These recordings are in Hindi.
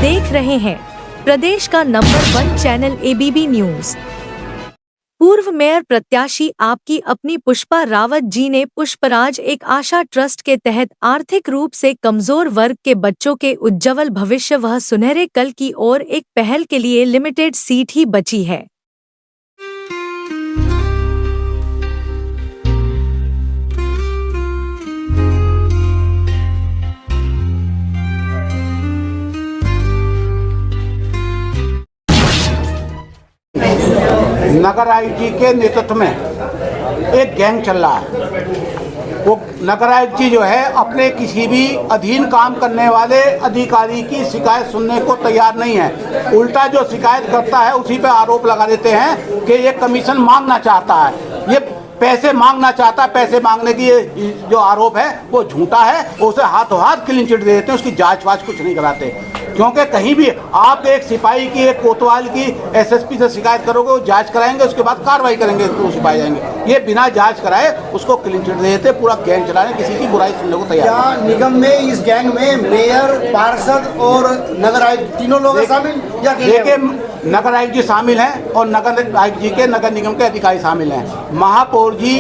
देख रहे हैं प्रदेश का नंबर 1 चैनल एबीपी न्यूज। पूर्व मेयर प्रत्याशी आपकी अपनी पुष्पा रावत जी ने पुष्पराज एक आशा ट्रस्ट के तहत आर्थिक रूप से कमजोर वर्ग के बच्चों के उज्ज्वल भविष्य व सुनहरे कल की ओर एक पहल के लिए लिमिटेड सीट ही बची है। नगर आयुक्त के नेतृत्व में एक गैंग चल रहा है। वो नगर आयुक्त जो है अपने किसी भी अधीन काम करने वाले अधिकारी की शिकायत सुनने को तैयार नहीं है। उल्टा जो शिकायत करता है उसी पे आरोप लगा देते हैं कि ये कमीशन मांगना चाहता है, ये पैसे मांगना चाहता है। पैसे मांगने की जो आरोप है वो झूठा है। उसे हाथों हाथ क्लीन चिट दे देते हैं, उसकी जांच वाच कुछ नहीं कराते। क्योंकि कहीं भी आप एक सिपाही की, एक कोतवाल की एसएसपी से शिकायत करोगे, वो जांच कराएंगे, उसके बाद कार्रवाई करेंगे तो सिपाही जाएंगे। ये बिना जांच कराए उसको क्लीन चिट दे देते, पूरा गैंग चलाने, किसी की बुराई सुनने को तैयार नहीं। क्या निगम में इस गैंग में मेयर, पार्षद और नगर आयुक्त तीनों लोग शामिल? देखिए, नगर आयुक्त जी शामिल हैं और नगर आयुक्त जी के नगर निगम के अधिकारी शामिल हैं। महापौर जी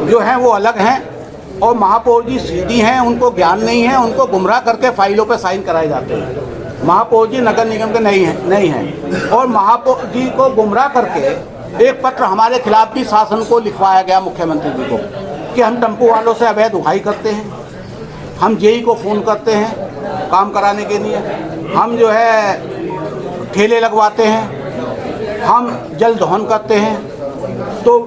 जो हैं वो अलग हैं और महापौर जी सीधी हैं, उनको ज्ञान नहीं है, उनको गुमराह करके फाइलों पे साइन कराए जाते हैं। महापौर जी नगर निगम के नहीं हैं और महापौर जी को गुमराह करके एक पत्र हमारे खिलाफ भी शासन को लिखवाया गया, मुख्यमंत्री जी को, कि हम टेम्पो वालों से अवैध उठाई करते हैं, हम जेई को फ़ोन करते हैं काम कराने के लिए, हम जो है ठेले लगवाते हैं, हम जल दोहन करते हैं। तो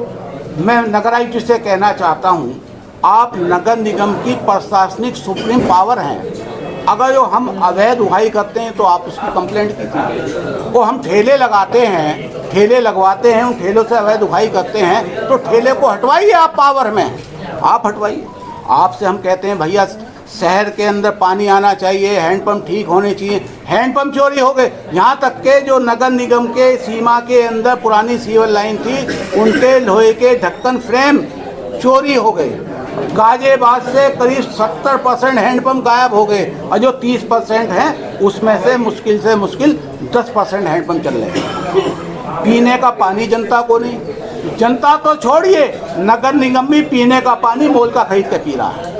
मैं नगर आयुक्त से कहना चाहता हूँ, आप नगर निगम की प्रशासनिक सुप्रीम पावर हैं। अगर जो हम अवैध उठाई करते हैं तो आप उसकी कंप्लेंट कीजिए। वो हम ठेले लगाते हैं, ठेले लगवाते हैं, उन ठेलों से अवैध उठाई करते हैं तो ठेले को हटवाइए, आप पावर में आप हटवाइए। आपसे हम कहते हैं भैया शहर के अंदर पानी आना चाहिए, हैंडपम्प ठीक होने चाहिए, हैंडपम्प चोरी हो गए। यहाँ तक के जो नगर निगम के सीमा के अंदर पुरानी सीवर लाइन थी, उनके लोहे के ढक्कन फ्रेम चोरी हो गए। गाजियाबाद से करीब 70% हैंडपम्प गायब हो गए और जो 30% हैं उसमें से मुश्किल 10% हैंडपम्प चल रहे हैं। पीने का पानी जनता को नहीं, जनता तो छोड़िए, नगर निगम भी पीने का पानी मोल का खरीद के पी रहा है।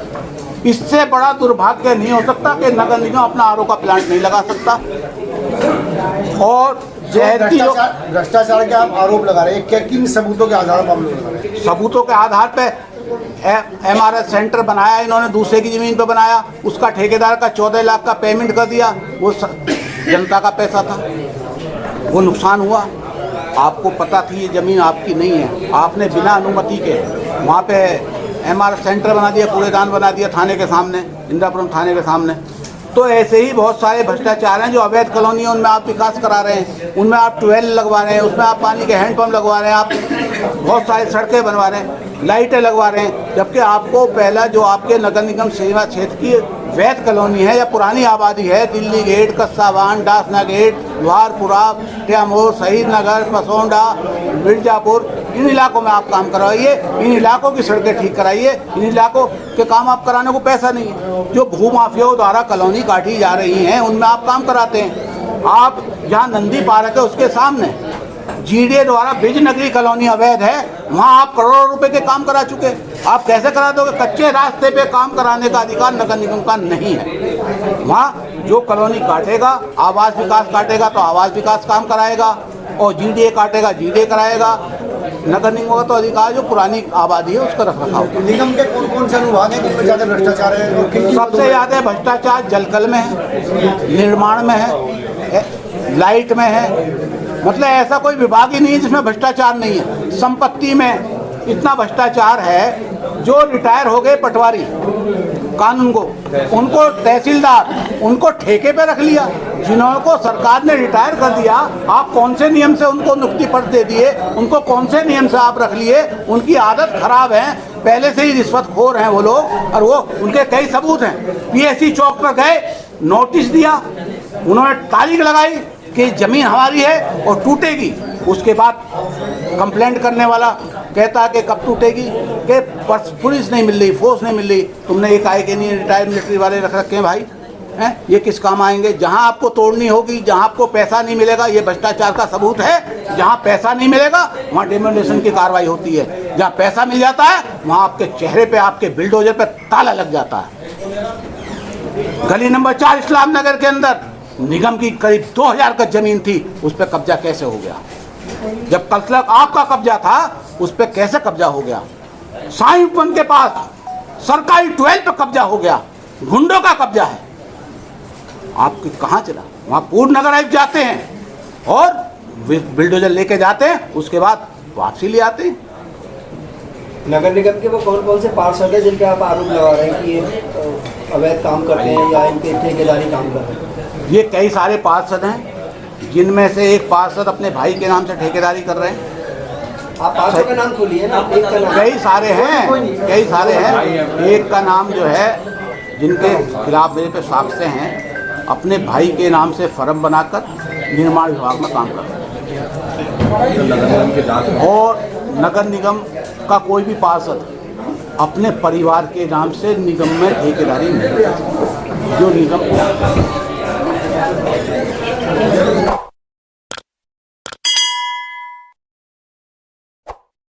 इससे बड़ा दुर्भाग्य नहीं हो सकता कि नगर निगम अपना आरओ का प्लांट नहीं लगा सकता। और भ्रष्टाचार के आप आरोप लगा रहे हैं, किन सबूतों के आधार पर आप लगा रहे हैं? सबूतों के आधार पर MRS सेंटर बनाया इन्होंने, दूसरे की ज़मीन पर बनाया, उसका ठेकेदार का 14 लाख का पेमेंट कर दिया, वो जनता का पैसा था, वो नुकसान हुआ। आपको पता थी ये ज़मीन आपकी नहीं है, आपने बिना अनुमति के वहाँ पे MRS सेंटर बना दिया, कूड़ेदान बना दिया थाने के सामने, इंदिरापुरम थाने के सामने। तो ऐसे ही बहुत सारे भ्रष्टाचार हैं। जो अवैध कॉलोनी है उनमें आप विकास करा रहे हैं, उनमें आप ट्यूबवेल लगवा रहे हैं, उसमें आप पानी के हैंडपम्प लगवा रहे हैं, आप बहुत सारी सड़कें बनवा रहे हैं, लाइटें लगवा रहे हैं। जबकि आपको पहला जो आपके नगर निगम सेवा क्षेत्र की वैध कॉलोनी है या पुरानी आबादी है, दिल्ली गेट, कस्सावान, डासना गेट, जवाहरपुरा, ट्यामोर, शहीद नगर, पसौंडा, मिर्जापुर, इन इलाकों में आप काम करवाइए, इन इलाकों की सड़कें ठीक कराइए। इन इलाकों के काम आप कराने को पैसा नहीं है। जो भू माफियाओं द्वारा कॉलोनी काटी जा रही हैं उनमें आप काम कराते हैं। आप जहाँ नंदी पार्क है उसके सामने GDA द्वारा ब्रिज नगरी कॉलोनी अवैध है, वहाँ आप करोड़ों रुपए के काम करा चुके। आप कैसे करा दोगे? कच्चे रास्ते पे काम कराने का अधिकार नगर निगम का नहीं है। वहाँ जो कॉलोनी काटेगा, आवास विकास काटेगा तो आवास विकास काम कराएगा, और GDA काटेगा GDA कराएगा। नगर निगम का तो अधिकार जो पुरानी आबादी है उसका रख रखाव। निगम के कौन से अनुभाग हैं जिनमें ज़्यादा भ्रष्टाचार है? और सबसे ज़्यादा भ्रष्टाचार जलकल में है, निर्माण में है, लाइट में है। मतलब ऐसा कोई विभाग ही नहीं है जिसमें भ्रष्टाचार नहीं है। संपत्ति में इतना भ्रष्टाचार है, जो रिटायर हो गए पटवारी कानून को, उनको तहसीलदार, उनको ठेके पे रख लिया। जिन्हों को सरकार ने रिटायर कर दिया, आप कौन से नियम से उनको नियुक्ति पत्र दे दिए? उनको कौन से नियम से आप रख लिए? उनकी आदत खराब है, पहले से ही रिश्वतखोर हैं वो लोग, और वो उनके कई सबूत हैं। PSC चौक पर गए, नोटिस दिया, उन्होंने तारीख लगाई कि ज़मीन हमारी है और टूटेगी। उसके बाद कंप्लेंट करने वाला कहता है कि कब टूटेगी, कि पुलिस नहीं मिल रही, फोर्स नहीं मिल रही। तुमने एक आए के नहीं, रिटायर्ड मिलिट्री वाले रख रखे हैं भाई, हैं, ये किस काम आएंगे? जहां आपको तोड़नी होगी, जहां आपको पैसा नहीं मिलेगा, ये भ्रष्टाचार का सबूत है। जहां पैसा नहीं मिलेगा वहां डिमोलिशन की कार्रवाई होती है। जहां पैसा मिल जाता है वहां आपके चेहरे पे, आपके बिल्डोजर पे ताला लग जाता है। गली नंबर 4 इस्लाम नगर के अंदर निगम की करीब 2000 गज जमीन थी, उस पर कब्जा कैसे हो गया? जब कल तक आपका कब्जा था, उस पर कैसे कब्जा हो गया? साईं के पास सरकारी 12 पे कब्जा हो गया, गुंडों का कब्जा है। आपकी कहाँ चला? वहाँ पूर्व नगर आयुक्त जाते हैं और बिल्डोजर लेके जाते हैं, उसके बाद वापसी ले आते हैं। नगर निगम के वो कौन कौन से पार्षद हैं जिनके आप आरोप लगा रहे हैं कि ये अवैध काम करते हैं या इनके ठेकेदारी काम कर रहे हैं? ये कई सारे पार्षद हैं, जिनमें से एक पार्षद अपने भाई के नाम से ठेकेदारी कर रहे हैं। आप पार्षद का नाम खोलिए ना, एक का नाम। कई सारे हैं, कई सारे हैं। एक का नाम जो है, जिनके खिलाफ मेरे पे साक्ष्य हैं, अपने भाई के नाम से फर्म बनाकर निर्माण विभाग में काम कर रहे हैं। और नगर निगम का कोई भी पार्षद अपने परिवार के नाम से निगम में ठेकेदारी नहीं करता, जो निगम